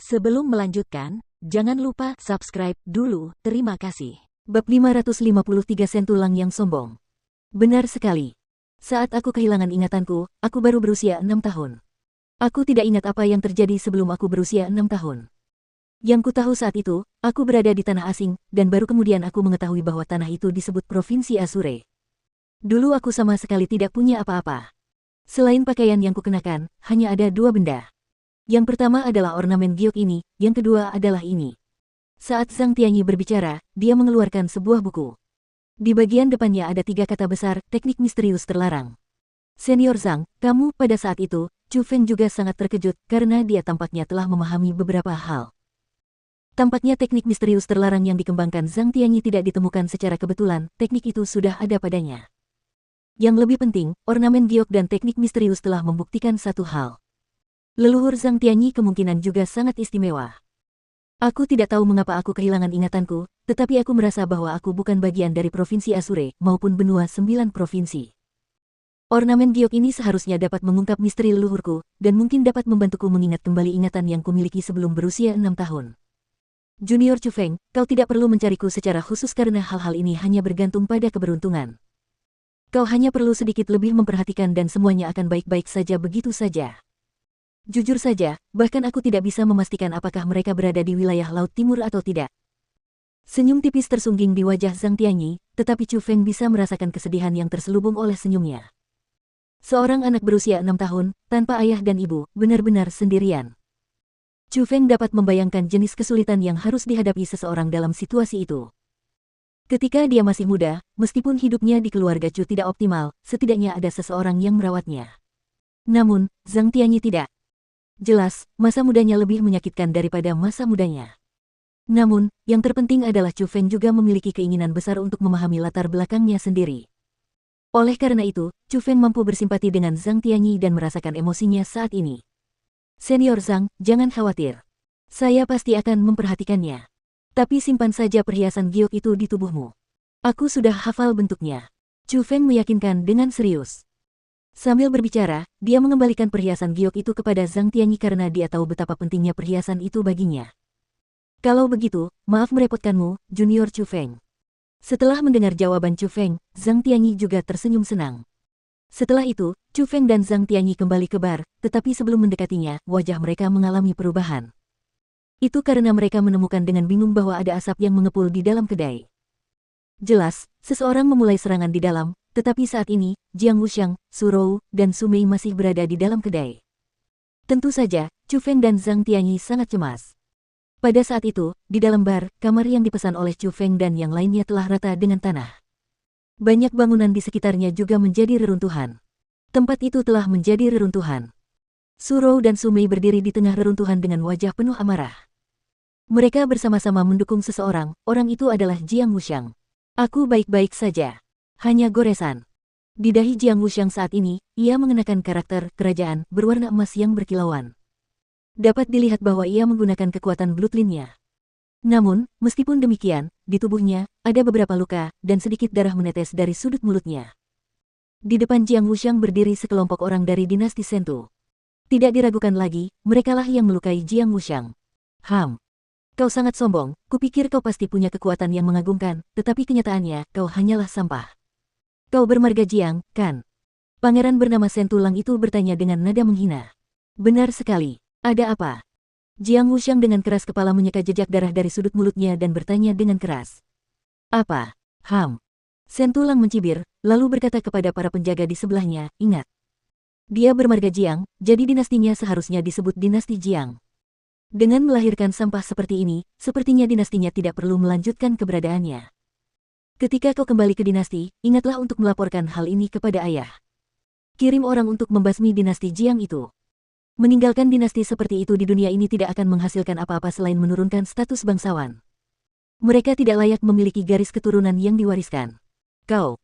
Sebelum melanjutkan, jangan lupa subscribe dulu, terima kasih. Bab 553 Sentulang yang sombong. Benar sekali. Saat aku kehilangan ingatanku, aku baru berusia 6 tahun. Aku tidak ingat apa yang terjadi sebelum aku berusia 6 tahun. Yang ku tahu saat itu, aku berada di tanah asing, dan baru kemudian aku mengetahui bahwa tanah itu disebut Provinsi Asure. Dulu aku sama sekali tidak punya apa-apa. Selain pakaian yang kukenakan, hanya ada dua benda. Yang pertama adalah ornamen giok ini, yang kedua adalah ini. Saat Zhang Tianyi berbicara, dia mengeluarkan sebuah buku. Di bagian depannya ada 3 kata besar, teknik misterius terlarang. Senior Zhang, kamu pada saat itu, Chu Feng juga sangat terkejut karena dia tampaknya telah memahami beberapa hal. Tampaknya teknik misterius terlarang yang dikembangkan Zhang Tianyi tidak ditemukan secara kebetulan, teknik itu sudah ada padanya. Yang lebih penting, ornamen giok dan teknik misterius telah membuktikan satu hal. Leluhur Zhang Tianyi kemungkinan juga sangat istimewa. Aku tidak tahu mengapa aku kehilangan ingatanku, tetapi aku merasa bahwa aku bukan bagian dari Provinsi Asure maupun benua 9 provinsi. Ornamen giok ini seharusnya dapat mengungkap misteri leluhurku, dan mungkin dapat membantuku mengingat kembali ingatan yang kumiliki sebelum berusia 6 tahun. Junior Chu Feng, kau tidak perlu mencariku secara khusus karena hal-hal ini hanya bergantung pada keberuntungan. Kau hanya perlu sedikit lebih memperhatikan dan semuanya akan baik-baik saja begitu saja. Jujur saja, bahkan aku tidak bisa memastikan apakah mereka berada di wilayah Laut Timur atau tidak. Senyum tipis tersungging di wajah Zhang Tianyi, tetapi Chu Feng bisa merasakan kesedihan yang terselubung oleh senyumnya. Seorang anak berusia 6 tahun, tanpa ayah dan ibu, benar-benar sendirian. Chu Feng dapat membayangkan jenis kesulitan yang harus dihadapi seseorang dalam situasi itu. Ketika dia masih muda, meskipun hidupnya di keluarga Chu tidak optimal, setidaknya ada seseorang yang merawatnya. Namun, Zhang Tianyi tidak. Jelas, masa mudanya lebih menyakitkan daripada masa mudanya. Namun, yang terpenting adalah Chu Feng juga memiliki keinginan besar untuk memahami latar belakangnya sendiri. Oleh karena itu, Chu Feng mampu bersimpati dengan Zhang Tianyi dan merasakan emosinya saat ini. Senior Zhang, jangan khawatir. Saya pasti akan memperhatikannya. Tapi simpan saja perhiasan giok itu di tubuhmu. Aku sudah hafal bentuknya. Chu Feng meyakinkan dengan serius. Sambil berbicara, dia mengembalikan perhiasan giok itu kepada Zhang Tianyi karena dia tahu betapa pentingnya perhiasan itu baginya. Kalau begitu, maaf merepotkanmu, Junior Chu Feng. Setelah mendengar jawaban Chu Feng, Zhang Tianyi juga tersenyum senang. Setelah itu, Chu Feng dan Zhang Tianyi kembali ke bar, tetapi sebelum mendekatinya, wajah mereka mengalami perubahan. Itu karena mereka menemukan dengan bingung bahwa ada asap yang mengepul di dalam kedai. Jelas, seseorang memulai serangan di dalam, tetapi saat ini, Jiang Wuxiang, Su Rou, dan Su Mei masih berada di dalam kedai. Tentu saja, Chu Feng dan Zhang Tianyi sangat cemas. Pada saat itu, di dalam bar, kamar yang dipesan oleh Chu Feng dan yang lainnya telah rata dengan tanah. Banyak bangunan di sekitarnya juga menjadi reruntuhan. Tempat itu telah menjadi reruntuhan. Su Rou dan Su Mei berdiri di tengah reruntuhan dengan wajah penuh amarah. Mereka bersama-sama mendukung seseorang, orang itu adalah Jiang Wuxiang. Aku baik-baik saja. Hanya goresan. Di dahi Jiang Wuxiang saat ini, ia mengenakan karakter kerajaan berwarna emas yang berkilauan. Dapat dilihat bahwa ia menggunakan kekuatan bloodline-nya. Namun, meskipun demikian, di tubuhnya, ada beberapa luka, dan sedikit darah menetes dari sudut mulutnya. Di depan Jiang Wuxiang berdiri sekelompok orang dari dinasti Sentu. Tidak diragukan lagi, merekalah yang melukai Jiang Wuxiang. Kau sangat sombong, kupikir kau pasti punya kekuatan yang mengagumkan, tetapi kenyataannya, kau hanyalah sampah. Kau bermarga Jiang, kan? Pangeran bernama Sentulang itu bertanya dengan nada menghina. Benar sekali. Ada apa? Jiang Wuxiang dengan keras kepala menyeka jejak darah dari sudut mulutnya dan bertanya dengan keras. Apa? Sentulang mencibir, lalu berkata kepada para penjaga di sebelahnya, ingat. Dia bermarga Jiang, jadi dinastinya seharusnya disebut dinasti Jiang. Dengan melahirkan sampah seperti ini, sepertinya dinastinya tidak perlu melanjutkan keberadaannya. Ketika kau kembali ke dinasti, ingatlah untuk melaporkan hal ini kepada ayah. Kirim orang untuk membasmi dinasti Jiang itu. Meninggalkan dinasti seperti itu di dunia ini tidak akan menghasilkan apa-apa selain menurunkan status bangsawan. Mereka tidak layak memiliki garis keturunan yang diwariskan. Kau.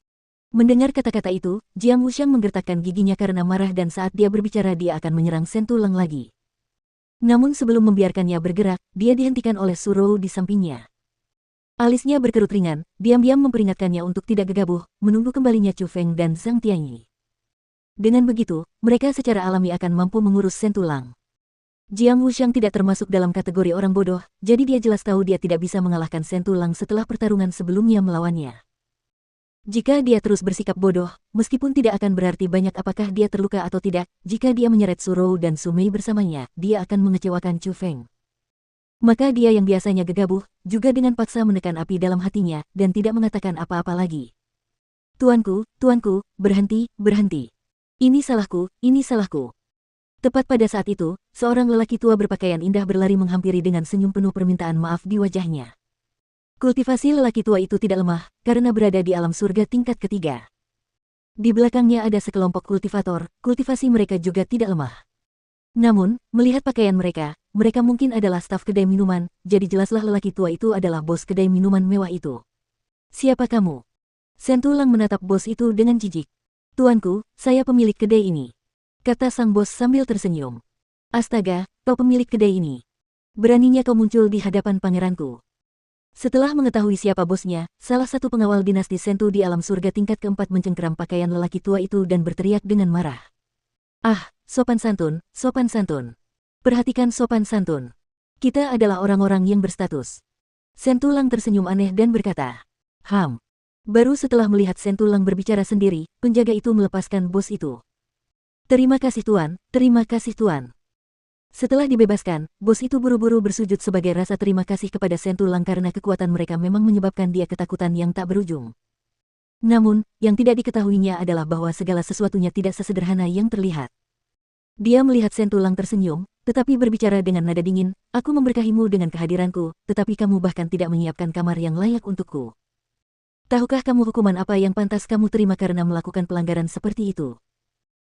Mendengar kata-kata itu, Jiang Wuxiang menggertakkan giginya karena marah dan saat dia berbicara dia akan menyerang Sentulang lagi. Namun sebelum membiarkannya bergerak, dia dihentikan oleh Su Rou di sampingnya. Alisnya berkerut ringan, diam-diam memperingatkannya untuk tidak gegabah, menunggu kembalinya Chu Feng dan Zhang Tianyi. Dengan begitu, mereka secara alami akan mampu mengurus Sentulang. Jiang Wuxiang tidak termasuk dalam kategori orang bodoh, jadi dia jelas tahu dia tidak bisa mengalahkan Shen Tulang setelah pertarungan sebelumnya melawannya. Jika dia terus bersikap bodoh, meskipun tidak akan berarti banyak apakah dia terluka atau tidak, jika dia menyeret Su Rou dan Su Mei bersamanya, dia akan mengecewakan Chu Feng. Maka dia yang biasanya gegabah, juga dengan paksa menekan api dalam hatinya, dan tidak mengatakan apa-apa lagi. Tuanku, berhenti, berhenti. Ini salahku, ini salahku. Tepat pada saat itu, seorang lelaki tua berpakaian indah berlari menghampiri dengan senyum penuh permintaan maaf di wajahnya. Kultivasi lelaki tua itu tidak lemah, karena berada di alam surga tingkat ketiga. Di belakangnya ada sekelompok kultivator, kultivasi mereka juga tidak lemah. Namun, melihat pakaian mereka mungkin adalah staf kedai minuman, jadi jelaslah lelaki tua itu adalah bos kedai minuman mewah itu. Siapa kamu? Shen Tulang menatap bos itu dengan jijik. Tuanku, saya pemilik kedai ini, kata sang bos sambil tersenyum. Astaga, kau pemilik kedai ini. Beraninya kau muncul di hadapan pangeranku. Setelah mengetahui siapa bosnya, salah satu pengawal dinasti Sentu di alam surga tingkat keempat mencengkeram pakaian lelaki tua itu dan berteriak dengan marah. Ah, sopan santun, sopan santun. Perhatikan sopan santun. Kita adalah orang-orang yang berstatus. Shen Tulang tersenyum aneh dan berkata, Baru setelah melihat Shen Tulang berbicara sendiri, penjaga itu melepaskan bos itu. Terima kasih tuan, terima kasih tuan. Setelah dibebaskan, bos itu buru-buru bersujud sebagai rasa terima kasih kepada Shen Tulang karena kekuatan mereka memang menyebabkan dia ketakutan yang tak berujung. Namun, yang tidak diketahuinya adalah bahwa segala sesuatunya tidak sesederhana yang terlihat. Dia melihat Shen Tulang tersenyum, tetapi berbicara dengan nada dingin, aku memberkahimu dengan kehadiranku, tetapi kamu bahkan tidak menyiapkan kamar yang layak untukku. Tahukah kamu hukuman apa yang pantas kamu terima karena melakukan pelanggaran seperti itu?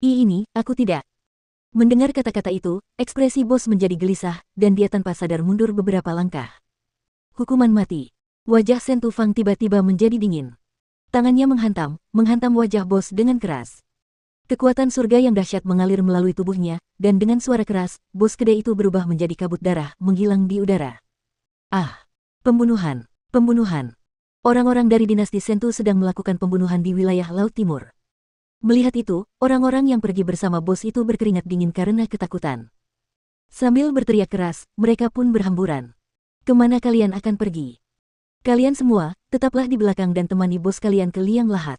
Ini, aku tidak. Mendengar kata-kata itu, ekspresi bos menjadi gelisah, dan dia tanpa sadar mundur beberapa langkah. Hukuman mati. Wajah Shen Tufang tiba-tiba menjadi dingin. Tangannya menghantam wajah bos dengan keras. Kekuatan surga yang dahsyat mengalir melalui tubuhnya, dan dengan suara keras, bos kedai itu berubah menjadi kabut darah, menghilang di udara. Ah! Pembunuhan! Pembunuhan! Orang-orang dari dinasti Sentu sedang melakukan pembunuhan di wilayah Laut Timur. Melihat itu, orang-orang yang pergi bersama bos itu berkeringat dingin karena ketakutan. Sambil berteriak keras, mereka pun berhamburan. Kemana kalian akan pergi? Kalian semua, tetaplah di belakang dan temani bos kalian ke liang lahat.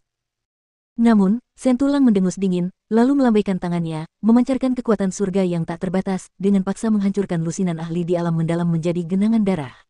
Namun, Shen Tulang mendengus dingin, lalu melambaikan tangannya, memancarkan kekuatan surga yang tak terbatas, dengan paksa menghancurkan lusinan ahli di alam mendalam menjadi genangan darah.